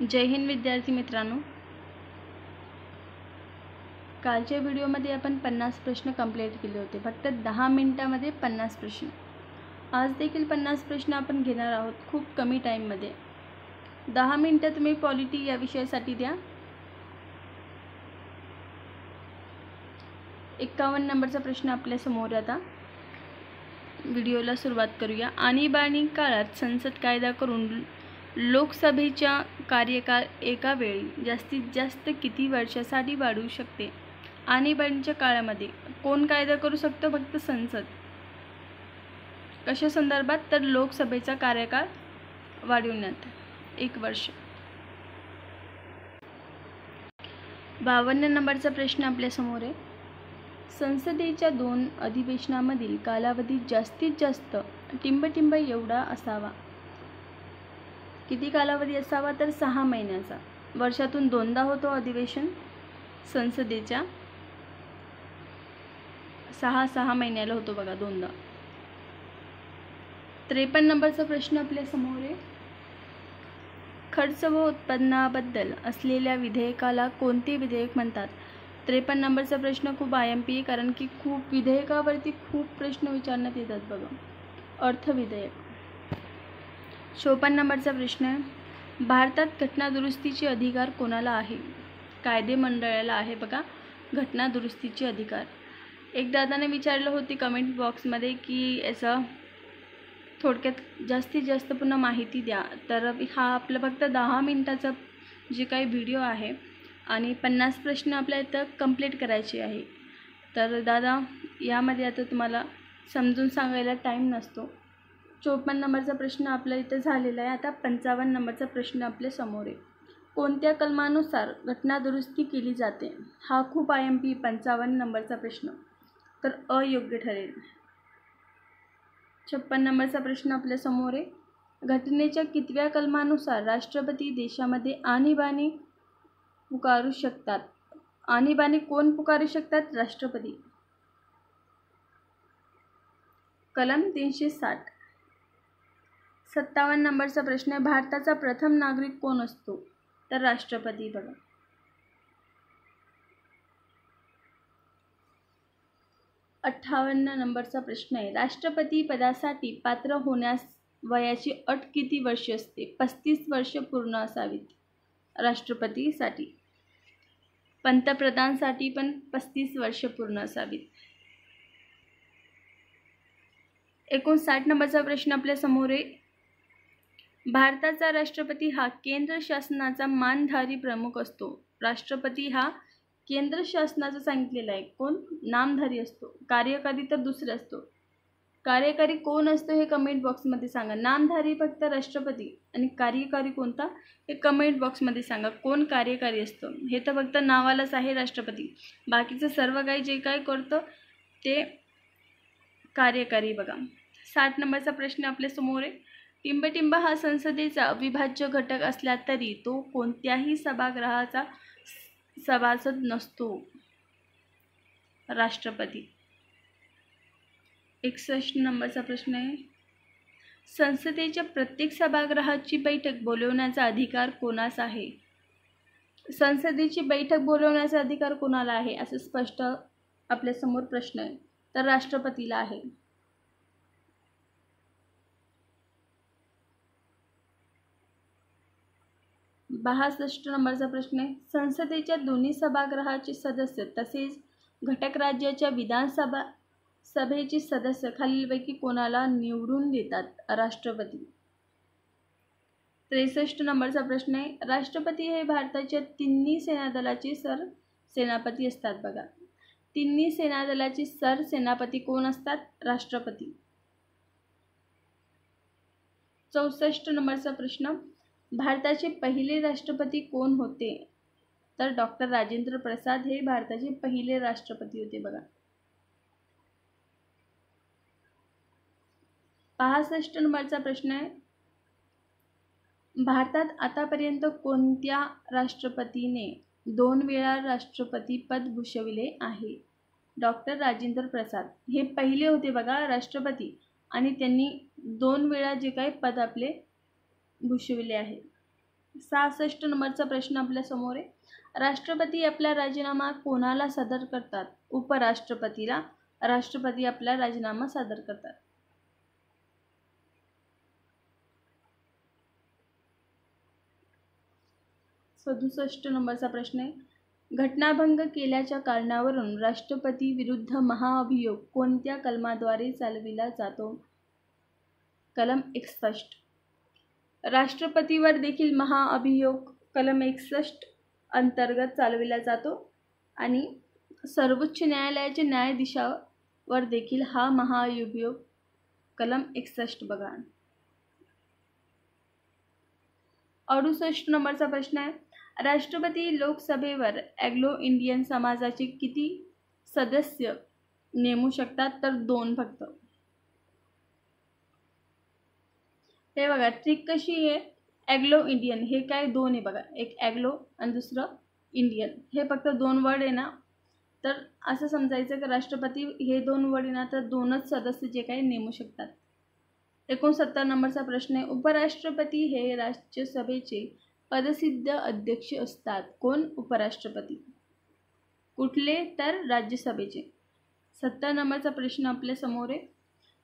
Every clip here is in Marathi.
जय हिंद विद्यार्थी मित्रांनो, कालच्या व्हिडिओमध्ये आपण 50 प्रश्न कंप्लीट केले होते. फक्त 10 मिनिटांमध्ये 50 प्रश्न. आज देखील 50 प्रश्न आपण घेणार आहोत खूप कमी टाईममध्ये. 10 मिनिटं तुम्ही पॉलिटी या विषयासाठी द्या. 51 नंबरचा प्रश्न आपल्या समोर. आता व्हिडिओला सुरुवात करूया. आणीबाणी काळात संसद कायदा करून लोकसभेचा कार्यकाळ एका वेळी जास्तीत जास्त किती वर्षासाठी वाढवू शकते? आणीबाणीच्या काळामध्ये कोण कायदा करू शकतो? फक्त संसद. कशा संदर्भात? तर लोकसभेचा कार्यकाळ वाढवण्यात 1 वर्ष. 52 नंबरचा प्रश्न आपल्या समोर आहे. संसदेच्या 2 अधिवेशनामधील कालावधी जास्तीत जास्त टिंबटिंब एवढा असावा. किती कालावधी असावा? तर 6 महिन्याचा. वर्षातून 2दा होतो अधिवेशन संसदेच्या. 6 महिन्याला होतो बघा, 2दा. 53 नंबरचा प्रश्न आपल्या समोर आहे. खर्च व उत्पन्नाबद्दल असलेल्या विधेयकाला कोणते विधेयक म्हणतात? 53 नंबरचा प्रश्न खूप IMP आहे, कारण की खूप विधेयकावरती खूप प्रश्न विचारण्यात येतात बघा. अर्थ विधेयक. 54 नंबरचा प्रश्न आहे. भारतात घटनादुरुस्तीचे अधिकार कोणाला आहे? कायदे मंडळाला आहे बघा घटनादुरुस्तीचे अधिकार. एक दादाने विचारलं होते कमेंट बॉक्समध्ये की याचं थोडक्यात जास्तीत जास्त पुन्हा माहिती द्या. तर हा आपला फक्त 10 मिनिटाचा जे काही व्हिडिओ आहे आणि 50 प्रश्न आपल्या इथं कंप्लीट करायचे आहे. तर दादा यामध्ये आता तुम्हाला समजून सांगायला टाईम नसतो. 54 नंबरचा प्रश्न आपल्या इथं झालेला आहे. आता 55 नंबरचा प्रश्न आपल्या समोर आहे. कोणत्या कलमानुसार घटनादुरुस्ती केली जाते? हा खूप IMP 55 नंबरचा प्रश्न. तर अयोग्य ठरेल. 56 नंबरचा प्रश्न आपल्या समोर आहे. घटनेच्या कितव्या कलमानुसार राष्ट्रपती देशामध्ये आणीबाणी पुकारू शकतात? आणीबाणी कोण पुकारू शकतात? राष्ट्रपती. कलम 360. 57 नंबरचा प्रश्न आहे. भारताचा प्रथम नागरिक कोण असतो? तर राष्ट्रपती बघा. 58 नंबरचा प्रश्न आहे. राष्ट्रपती पदासाठी पात्र होण्यास वयाची अट किती वर्ष असते? 35 वर्ष पूर्ण असावीत राष्ट्रपतीसाठी. पंतप्रधानसाठी पण 35 वर्ष पूर्ण असावीत. 59 नंबरचा प्रश्न आपल्या समोर आहे. भारताचा राष्ट्रपती हा केंद्र शासनाचा मानधारी प्रमुख असतो. राष्ट्रपती हा केंद्र शासनाचं सांगितलेलं आहे. कोण? नामधारी असतो. कार्यकारी तर दुसरे असतो. कार्यकारी कोण असतो हे कमेंट बॉक्समध्ये सांगा. नामधारी फक्त राष्ट्रपती आणि कार्यकारी कोणता हे कमेंट बॉक्समध्ये सांगा. कोण कार्यकारी असतं? हे तर फक्त नावालाच आहे राष्ट्रपती. बाकीचं सर्व काही जे काय करतं ते कार्यकारी बघा. 60 नंबरचा प्रश्न आपल्या समोर आहे. टिंबटिंब हा संसदेचा अविभाज्य घटक असला तरी तो कोणत्याही सभागृहाचा सभासद नसतो. राष्ट्रपती. 61 नंबरचा प्रश्न आहे. संसदेच्या प्रत्येक सभागृहाची बैठक बोलवण्याचा अधिकार कोणास आहे? संसदेची बैठक बोलवण्याचा अधिकार कोणाला आहे असं स्पष्ट आपल्यासमोर प्रश्न आहे. तर राष्ट्रपतीला आहे. बासष्ट नंबरचा प्रश्न आहे. संसदेच्या दोन्ही सभागृहाचे सदस्य तसेच घटक राज्याच्या विधानसभेचे सदस्य खालीलपैकी कोणाला निवडून देतात? राष्ट्रपती. 63 नंबरचा प्रश्न आहे. राष्ट्रपती हे भारताच्या तिन्ही सेनादलाचे सरसेनापती असतात बघा. तिन्ही सेनादलाचे सरसेनापती कोण असतात? राष्ट्रपती. 64 नंबरचा प्रश्न. भारताचे पहिले राष्ट्रपती कोण होते? तर डॉक्टर राजेंद्र प्रसाद हे भारताचे पहिले राष्ट्रपती होते बघा. 65 नंबरचा प्रश्न आहे. भारतात आतापर्यंत कोणत्या राष्ट्रपतीने 2 वेळा राष्ट्रपती पद भूषविले आहे? डॉक्टर राजेंद्र प्रसाद हे पहिले होते बघा राष्ट्रपती आणि त्यांनी 2 वेळा जे काही पद आपले भूषविले आहे. 66 नंबरचा प्रश्न आपल्या समोर आहे. राष्ट्रपती आपला राजीनामा कोणाला सादर करतात? उपराष्ट्रपतीला. राष्ट्रपती आपला राजीनामा सादर करतात. सदुसष्ट नंबरचा प्रश्न आहे. घटनाभंग केल्याच्या कारणावरून राष्ट्रपती विरुद्ध महाअभियोग कोणत्या कलमाद्वारे चालविला जातो? कलम 61. राष्ट्रपतीवर देखील महाअभियोग कलम 61 अंतर्गत चालविला जातो आणि सर्वोच्च न्यायालयाच्या न्यायाधीशावर देखील हा महाअभियोग कलम 61 बघा. 68 नंबरचा प्रश्न आहे. राष्ट्रपती लोकसभेवर अँग्लो इंडियन समाजाचे किती सदस्य नेमू शकतात? तर 2 फक्त. हे बघा ट्रिक कशी आहे. अँग्लो इंडियन हे काय 2 आहे बघा. एक अँग्लो आणि दुसरं इंडियन. हे फक्त 2 वर्ड आहे ना, तर असं समजायचं की राष्ट्रपती हे 2 वर्ड आहे ना, तर 2च सदस्य जे काही नेमू शकतात. 69 नंबरचा प्रश्न आहे. उपराष्ट्रपती हे राज्यसभेचे पदसिद्ध अध्यक्ष असतात. कोण? उपराष्ट्रपती. कुठले? तर राज्यसभेचे. 70 नंबरचा प्रश्न आपल्या समोर आहे.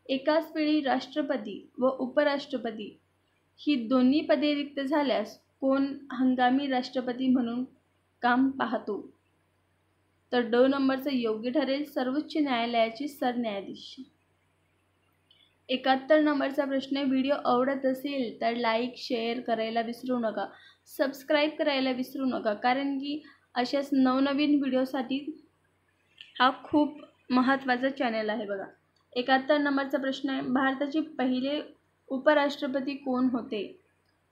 एकाच वेळी राष्ट्रपती व उपराष्ट्रपती ही दोन्ही पदे रिक्त झाल्यास कोण हंगामी राष्ट्रपती म्हणून काम पाहतो? तर 2 नंबरचं योग्य ठरेल सर्वोच्च न्यायालयाचे सरन्यायाधीश. 71 नंबरचा प्रश्न आहे. व्हिडिओ आवडत असेल तर लाईक शेअर करायला विसरू नका. सबस्क्राईब करायला विसरू नका, कारण की अशाच नवनवीन व्हिडिओसाठी हा खूप महत्त्वाचा चॅनल आहे बघा. 71 नंबरचा प्रश्न आहे. भारताचे पहिले उपराष्ट्रपती कोण होते?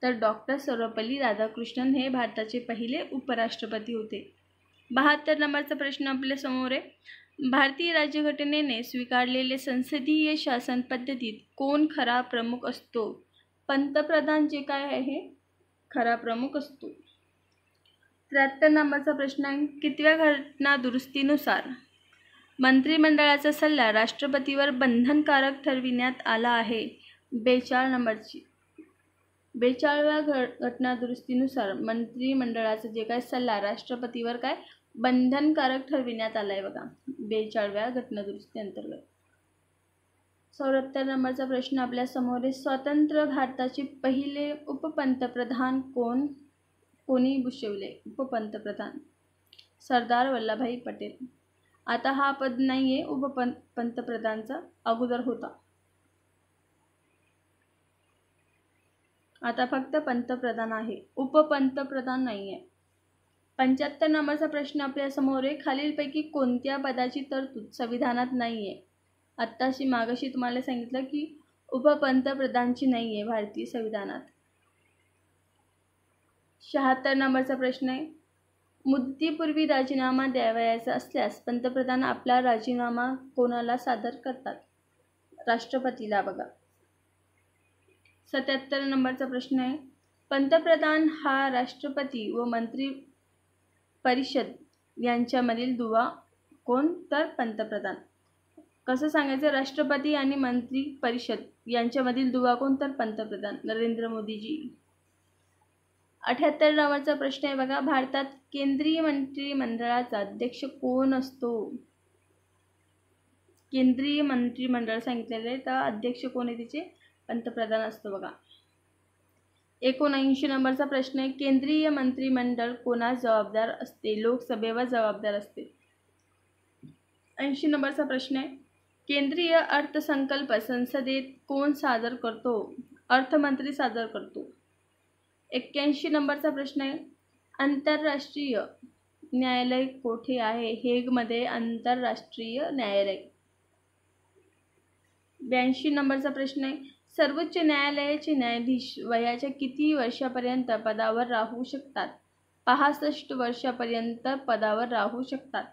तर डॉक्टर सर्वपल्ली राधाकृष्णन हे भारताचे पहिले उपराष्ट्रपती होते. 72 नंबरचा प्रश्न आपल्या समोर आहे. भारतीय राज्यघटनेने स्वीकारलेले संसदीय शासन पद्धतीत कोण खरा प्रमुख असतो? पंतप्रधान जे काय आहे खरा प्रमुख असतो. 73 नंबरचा प्रश्न आहे. कितव्या घटना दुरुस्तीनुसार मंत्रिमंडळाचा सल्ला राष्ट्रपतीवर बंधनकारक ठरविण्यात आला आहे? 42 नंबरची. 42व्या घटना दुरुस्तीनुसार मंत्रिमंडळाचा जे काय सल्ला राष्ट्रपतीवर काय बंधनकारक ठरविण्यात आला आहे बघा, 42व्या घटना दुरुस्ती अंतर्गत. 74 नंबरचा प्रश्न आपल्या समोर आहे. स्वतंत्र भारताचे पहिले उपपंतप्रधान कोणी भूषवले? उपपंतप्रधान सरदार वल्लभभाई पटेल. आता हा पद नाही आहे उपपंतप्रधानचा, अगोदर होता. आता फक्त पंतप्रधान आहे, उपपंतप्रधान नाही आहे. 75 नंबरचा प्रश्न आपल्या समोर आहे. खालीलपैकी कोणत्या पदाची तरतूद संविधानात नाही आहे? आत्ताशी मागाशी तुम्हाला सांगितलं की उपपंतप्रधानची नाही आहे भारतीय संविधानात. 76 नंबरचा प्रश्न आहे. मुदतीपूर्वी राजीनामा द्यावयाचा असल्यास पंतप्रधान आपला राजीनामा कोणाला सादर करतात? राष्ट्रपतीला बघा. 77 नंबरचा प्रश्न आहे. पंतप्रधान हा राष्ट्रपती व मंत्री परिषद यांच्यामधील दुवा कोण? तर पंतप्रधान. कसं सांगायचं? राष्ट्रपती आणि मंत्री परिषद यांच्यामधील दुवा कोण? तर पंतप्रधान नरेंद्र मोदीजी. 78 नंबरचा प्रश्न आहे बघा. भारतात केंद्रीय मंत्रिमंडळाचा अध्यक्ष कोण असतो? केंद्रीय मंत्रिमंडळ सांगितलेलं आहे, तर अध्यक्ष कोण आहे तिचे? पंतप्रधान असतो बघा. 79 नंबरचा प्रश्न आहे. केंद्रीय मंत्रिमंडळ कोणास जबाबदार असते? लोकसभेवर जबाबदार असते. 80 नंबरचा प्रश्न आहे. केंद्रीय अर्थसंकल्प संसदेत कोण सादर करतो? अर्थमंत्री सादर करतो. 81 नंबरचा प्रश्न आहे. आंतरराष्ट्रीय न्यायालय कोठे आहे? हेगमध्ये आंतरराष्ट्रीय न्यायालय. 82 नंबरचा प्रश्न आहे. सर्वोच्च न्यायालयाचे न्यायाधीश वयाच्या किती वर्षापर्यंत पदावर राहू शकतात? 65 वर्षापर्यंत पदावर राहू शकतात.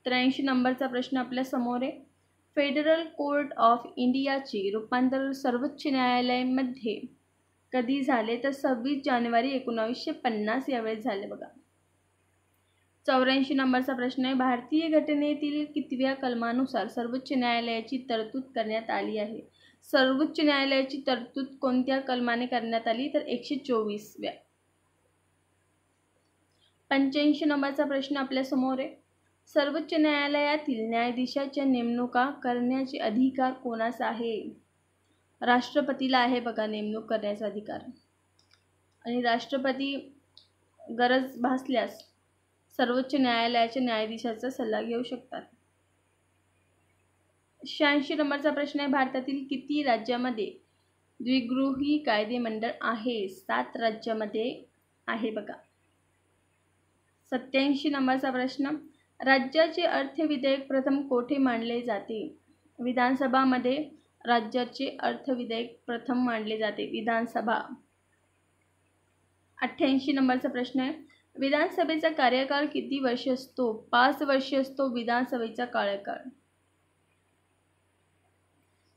83 नंबरचा प्रश्न आपल्या समोर आहे. फेडरल कोर्ट ऑफ इंडियाचे रूपांतर सर्वोच्च न्यायालयामध्ये कधी झाले? तर 26 जानेवारी 1950 यावेळेस झाले बघा. 84 नंबरचा प्रश्न आहे. भारतीय घटनेतील कितव्या कलमानुसार सर्वोच्च न्यायालयाची तरतूद करण्यात आली आहे? सर्वोच्च न्यायालयाची तरतूद कोणत्या कलमाने करण्यात आली? तर 124व्या. 85 नंबरचा प्रश्न आपल्या समोर आहे. सर्वोच्च न्यायालयातील न्यायाधीशाच्या नेमणुका करण्याचे अधिकार कोणास आहे? राष्ट्रपतीला आहे बघा नेमणूक करण्याचा अधिकार. आणि राष्ट्रपती गरज भासल्यास सर्वोच्च न्यायालयाच्या न्यायाधीशाचा सल्ला घेऊ शकतात. 86 नंबरचा प्रश्न आहे. भारतातील किती राज्यामध्ये द्विगृही कायदेमंडळ आहे? 7 राज्यामध्ये आहे बघा. 87 नंबरचा प्रश्न. राज्याचे अर्थविधेयक प्रथम कोठे मांडले जाते? विधानसभामध्ये राज्याचे अर्थविधेयक प्रथम मांडले जाते, विधानसभा. 88 नंबरचा प्रश्न आहे. विधानसभेचा कार्यकाळ किती वर्ष असतो? 5 वर्ष असतो विधानसभेचा कार्यकाळ.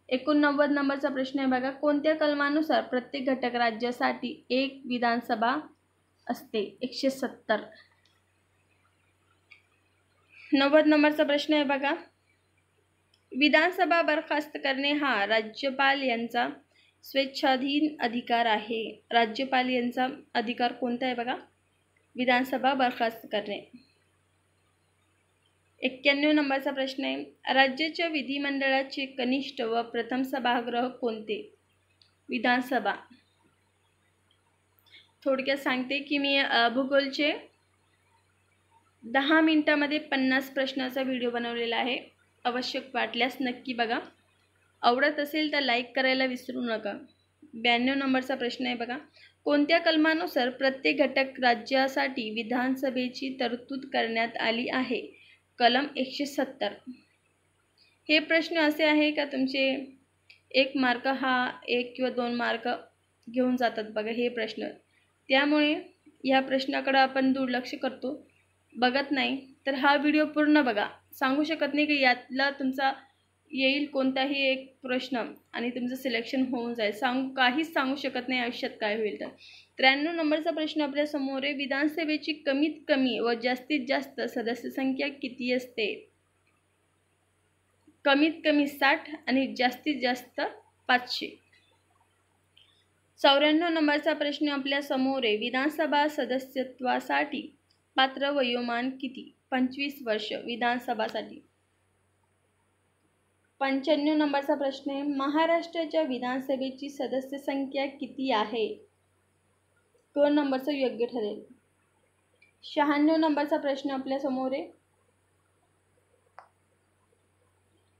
89 नंबरचा प्रश्न आहे बघा. कोणत्या कलमानुसार प्रत्येक घटक राज्यासाठी एक विधानसभा असते? 170. 90 नंबरचा प्रश्न आहे बघा. विधानसभा बरखास्त करणे हा राज्यपाल यांचा स्वेच्छाधीन अधिकार आहे. राज्यपाल यांचा अधिकार कोणता आहे बघा? विधानसभा बरखास्त करणे. 91 नंबरचा प्रश्न आहे. राज्याच्या विधिमंडळाचे कनिष्ठ व प्रथम सभागृह कोणते? विधानसभा. थोडक्यात सांगते की मी भूगोलचे 10 मिनिटामध्ये 50 प्रश्नाचा व्हिडिओ बनवलेला आहे. आवश्यक वाटल्यास नक्की बघा. आवडत असेल तर लाईक करायला विसरू नका. 92 नंबरचा प्रश्न आहे बघा. कोणत्या कलमानुसार प्रत्येक घटक राज्यासाठी विधानसभेची तरतूद करण्यात आली आहे? कलम 170. हे प्रश्न असे आहे का तुमचे 1 मार्क हा 1 किंवा 2 मार्क घेऊन जातात बघा हे प्रश्न. त्यामुळे या प्रश्नाकडे आपण दुर्लक्ष करतो, बघत नाही. तर हा व्हिडिओ पूर्ण बघा. सांगू शकत नाही की यातला तुमचा येईल कोणताही एक प्रश्न आणि तुमचं सिलेक्शन होऊन जाईल. काहीच सांगू शकत नाही आयुष्यात काय होईल तर. 93 नंबरचा प्रश्न आपल्या समोर आहे. विधानसभेची कमीत कमी व जास्तीत जास्त सदस्य संख्या किती असते? कमीत कमी 60 आणि जास्तीत जास्त 500. 94 नंबरचा प्रश्न आपल्या समोर आहे. विधानसभा सदस्यत्वासाठी पात्र वयोमान किती? 25 वर्ष विधानसभासाठी. 95 नंबरचा प्रश्न आहे. महाराष्ट्राच्या विधानसभेची सदस्य संख्या किती आहे? 2 नंबरचं योग्य ठरेल. 96 नंबरचा प्रश्न आपल्या समोर आहे.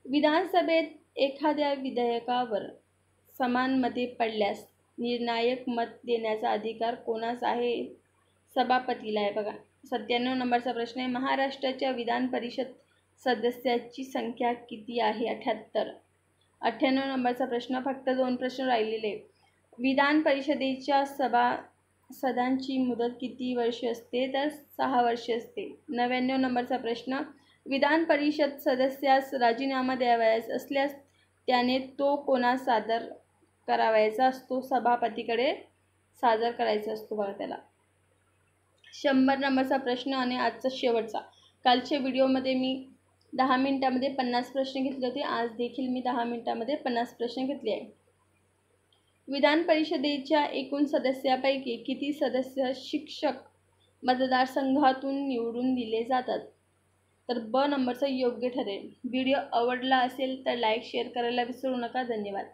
विधानसभेत एखाद्या विधेयकावर समान मते पडल्यास निर्णायक मत देण्याचा अधिकार कोणास आहे? सभापतीला आहे बघा. 97 नंबरचा प्रश्न आहे. महाराष्ट्राच्या विधान परिषद सदस्याची संख्या किती आहे? 78. 98 नंबरचा प्रश्न. फक्त 2 प्रश्न राहिलेले. विधान परिषदेच्या सभासदांची मुदत किती वर्ष असते? तर 6 वर्ष असते. 99 नंबरचा प्रश्न. विधान परिषद सदस्यास राजीनामा द्यावयाचा असल्यास त्याने तो कोणास सादर करावयाचा असतो? सभापतीकडे सादर करायचा असतो बघा त्याला. 100 नंबरचा प्रश्न आणि आजचा शेवटचा. कालच्या व्हिडिओमध्ये मी 10 मिनिटामध्ये 50 प्रश्न घेतले होते. आज देखील मी 10 मिनिटामध्ये 50 प्रश्न घेतले आहे. विधान परिषदेच्या एकूण सदस्यापैकी किती सदस्य शिक्षक मतदारसंघातून निवडून दिले जातात? तर ब नंबरचं योग्य ठरेल. व्हिडिओ आवडला असेल तर लाईक शेअर करायला विसरू नका. धन्यवाद.